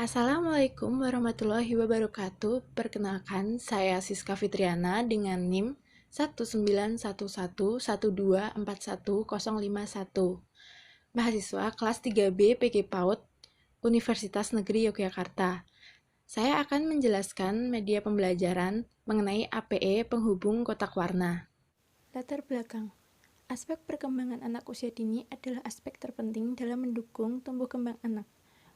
Assalamualaikum warahmatullahi wabarakatuh. Perkenalkan, saya Siska Fitriana dengan NIM 19111241051. Mahasiswa kelas 3B PG PAUD Universitas Negeri Yogyakarta. Saya akan menjelaskan media pembelajaran mengenai APE penghubung kotak warna. Latar belakang. Aspek perkembangan anak usia dini adalah aspek terpenting dalam mendukung tumbuh kembang anak.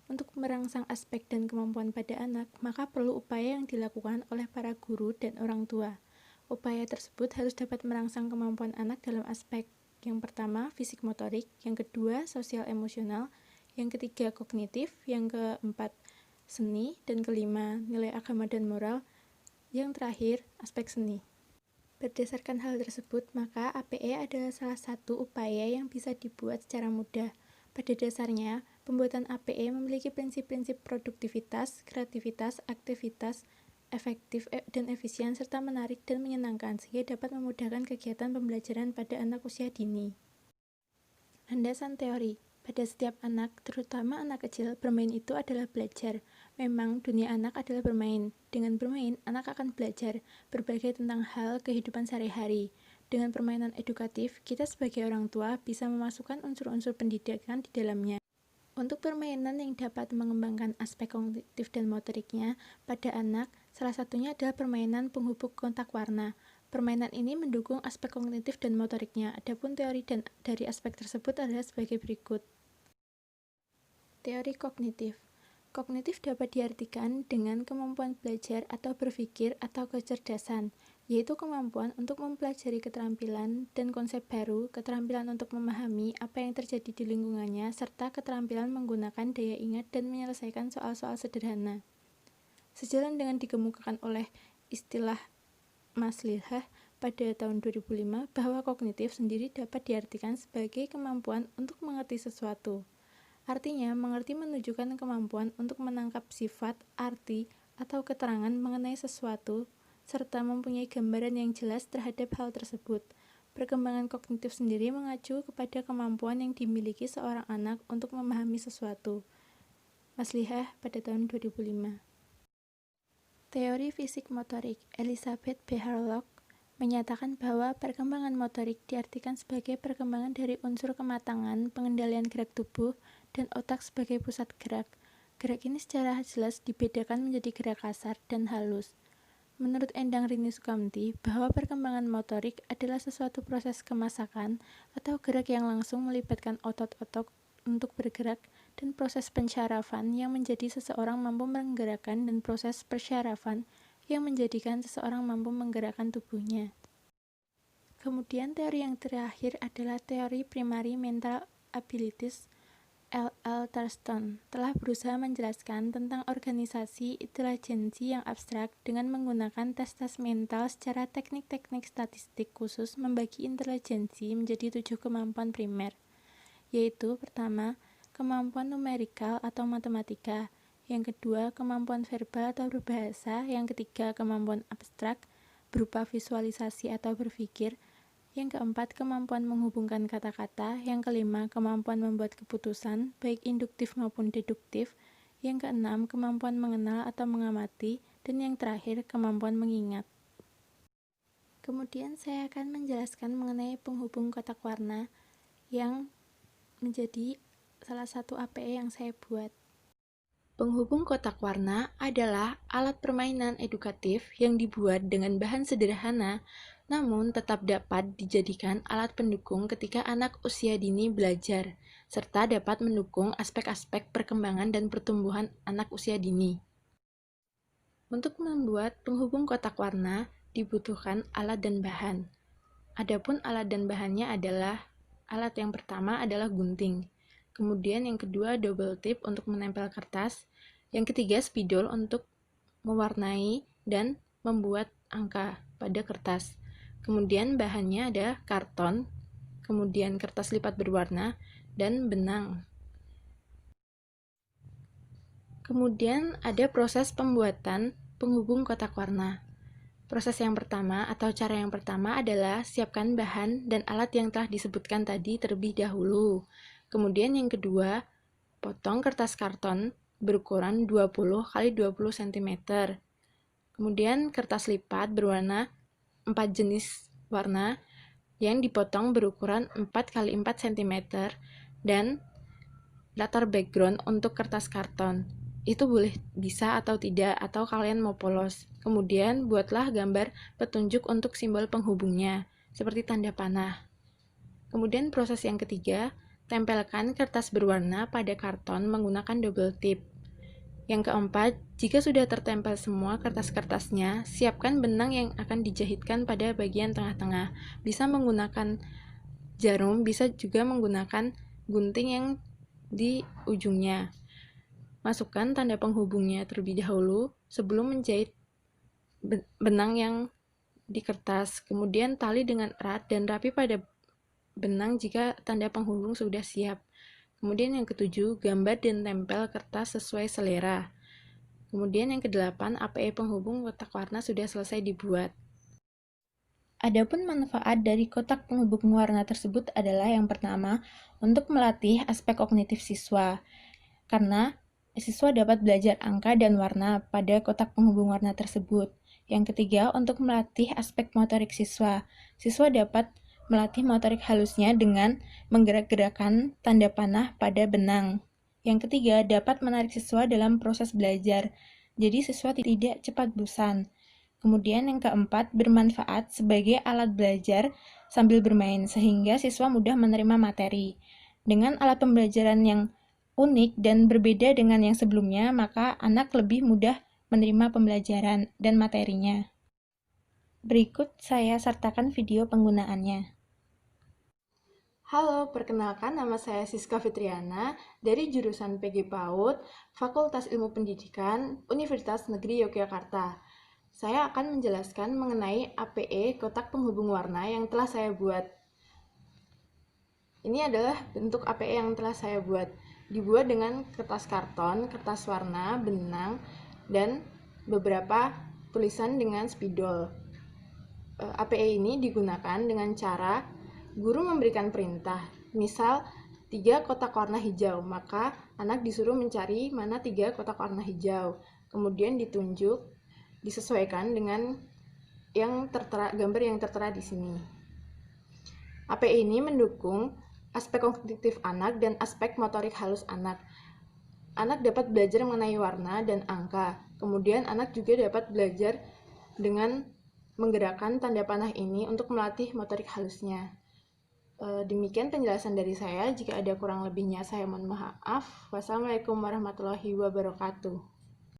Untuk merangsang aspek dan kemampuan pada anak, maka perlu upaya yang dilakukan oleh para guru dan orang tua. Upaya tersebut harus dapat merangsang kemampuan anak dalam aspek yang pertama, fisik motorik, yang kedua, sosial emosional, yang ketiga, kognitif, yang keempat, seni, dan kelima, nilai agama dan moral, yang terakhir, aspek seni. Berdasarkan hal tersebut, maka APE adalah salah satu upaya yang bisa dibuat secara mudah. Pada dasarnya, pembuatan APE memiliki prinsip-prinsip produktivitas, kreativitas, aktivitas, efektif dan efisien, serta menarik dan menyenangkan, sehingga dapat memudahkan kegiatan pembelajaran pada anak usia dini. Landasan teori. Pada setiap anak, terutama anak kecil, bermain itu adalah belajar. Memang, dunia anak adalah bermain. Dengan bermain, anak akan belajar berbagai tentang hal kehidupan sehari-hari. Dengan permainan edukatif, kita sebagai orang tua bisa memasukkan unsur-unsur pendidikan di dalamnya. Untuk permainan yang dapat mengembangkan aspek kognitif dan motoriknya pada anak, salah satunya adalah permainan penghubung kontak warna. Permainan ini mendukung aspek kognitif dan motoriknya. Adapun teori dari aspek tersebut adalah sebagai berikut. Teori kognitif. Kognitif dapat diartikan dengan kemampuan belajar atau berpikir atau kecerdasan, yaitu kemampuan untuk mempelajari keterampilan dan konsep baru, keterampilan untuk memahami apa yang terjadi di lingkungannya, serta keterampilan menggunakan daya ingat dan menyelesaikan soal-soal sederhana. Sejalan dengan dikemukakan oleh istilah Maslihah pada tahun 2005 bahwa kognitif sendiri dapat diartikan sebagai kemampuan untuk mengerti sesuatu. Artinya, mengerti menunjukkan kemampuan untuk menangkap sifat, arti, atau keterangan mengenai sesuatu, serta mempunyai gambaran yang jelas terhadap hal tersebut. Perkembangan kognitif sendiri mengacu kepada kemampuan yang dimiliki seorang anak untuk memahami sesuatu. Maslihah pada tahun 2005. Teori fisik motorik Elizabeth B. Harlock menyatakan bahwa perkembangan motorik diartikan sebagai perkembangan dari unsur kematangan, pengendalian gerak tubuh, dan otak sebagai pusat gerak. Gerak ini secara jelas dibedakan menjadi gerak kasar dan halus. Menurut Endang Rini Sukamti, bahwa perkembangan motorik adalah sesuatu proses kemasakan atau gerak yang langsung melibatkan otot-otot untuk bergerak, dan proses pensyarafan yang menjadi seseorang mampu menggerakkan, dan proses persyarafan yang menjadikan seseorang mampu menggerakkan tubuhnya. Kemudian teori yang terakhir adalah teori primary mental abilities. L.L. Thurston telah berusaha menjelaskan tentang organisasi intelijensi yang abstrak dengan menggunakan tes-tes mental secara teknik-teknik statistik khusus, membagi intelijensi menjadi 7 kemampuan primer, yaitu pertama, kemampuan numerikal atau matematika, yang kedua, kemampuan verbal atau berbahasa, yang ketiga, kemampuan abstrak berupa visualisasi atau berpikir, yang keempat, kemampuan menghubungkan kata-kata, yang kelima, kemampuan membuat keputusan, baik induktif maupun deduktif, yang keenam, kemampuan mengenal atau mengamati, dan yang terakhir, kemampuan mengingat. Kemudian saya akan menjelaskan mengenai penghubung kotak warna yang menjadi salah satu APE yang saya buat. Penghubung kotak warna adalah alat permainan edukatif yang dibuat dengan bahan sederhana, namun tetap dapat dijadikan alat pendukung ketika anak usia dini belajar, serta dapat mendukung aspek-aspek perkembangan dan pertumbuhan anak usia dini. Untuk membuat penghubung kotak warna, dibutuhkan alat dan bahan. Adapun alat dan bahannya adalah, alat yang pertama adalah gunting, kemudian yang kedua double tip untuk menempel kertas, yang ketiga spidol untuk mewarnai dan membuat angka pada kertas. Kemudian bahannya ada karton, kemudian kertas lipat berwarna, dan benang. Kemudian ada proses pembuatan penghubung kotak warna. Proses yang pertama atau cara yang pertama adalah siapkan bahan dan alat yang telah disebutkan tadi terlebih dahulu. Kemudian yang kedua, potong kertas karton berukuran 20 x 20 cm. Kemudian kertas lipat berwarna 4 jenis warna yang dipotong berukuran 4 x 4 cm dan latar background untuk kertas karton. Itu bisa atau tidak, atau kalian mau polos. Kemudian buatlah gambar petunjuk untuk simbol penghubungnya, seperti tanda panah. Kemudian proses yang ketiga, tempelkan kertas berwarna pada karton menggunakan double tip. Yang keempat, jika sudah tertempel semua kertas-kertasnya, siapkan benang yang akan dijahitkan pada bagian tengah-tengah. Bisa menggunakan jarum, bisa juga menggunakan gunting yang di ujungnya. Masukkan tanda penghubungnya terlebih dahulu sebelum menjahit benang yang di kertas. Kemudian tali dengan erat dan rapi pada benang jika tanda penghubung sudah siap. Kemudian yang ketujuh, gambar dan tempel kertas sesuai selera. Kemudian yang kedelapan, APE penghubung kotak warna sudah selesai dibuat. Adapun manfaat dari kotak penghubung warna tersebut adalah yang pertama, untuk melatih aspek kognitif siswa. Karena siswa dapat belajar angka dan warna pada kotak penghubung warna tersebut. Yang ketiga, untuk melatih aspek motorik siswa. Siswa dapat melatih motorik halusnya dengan menggerak-gerakkan tanda panah pada benang. Yang ketiga, dapat menarik siswa dalam proses belajar. Jadi siswa tidak cepat bosan. Kemudian yang keempat, bermanfaat sebagai alat belajar sambil bermain sehingga siswa mudah menerima materi. Dengan alat pembelajaran yang unik dan berbeda dengan yang sebelumnya, maka anak lebih mudah menerima pembelajaran dan materinya. Berikut saya sertakan video penggunaannya. Halo, perkenalkan nama saya Siska Fitriana dari jurusan PG PAUD, Fakultas Ilmu Pendidikan, Universitas Negeri Yogyakarta. Saya akan menjelaskan mengenai APE kotak penghubung warna yang telah saya buat. Ini adalah bentuk APE yang telah saya buat. Dibuat dengan kertas karton, kertas warna, benang, dan beberapa tulisan dengan spidol. APE ini digunakan dengan cara guru memberikan perintah. Misal, 3 kotak warna hijau, maka anak disuruh mencari mana 3 kotak warna hijau. Kemudian ditunjuk, disesuaikan dengan yang tertera, gambar yang tertera di sini. APE ini mendukung aspek kognitif anak dan aspek motorik halus anak. Anak dapat belajar mengenai warna dan angka. Kemudian anak juga dapat belajar dengan menggerakkan tanda panah ini untuk melatih motorik halusnya. Demikian penjelasan dari saya. Jika ada kurang lebihnya, saya mohon maaf. Wassalamualaikum warahmatullahi wabarakatuh.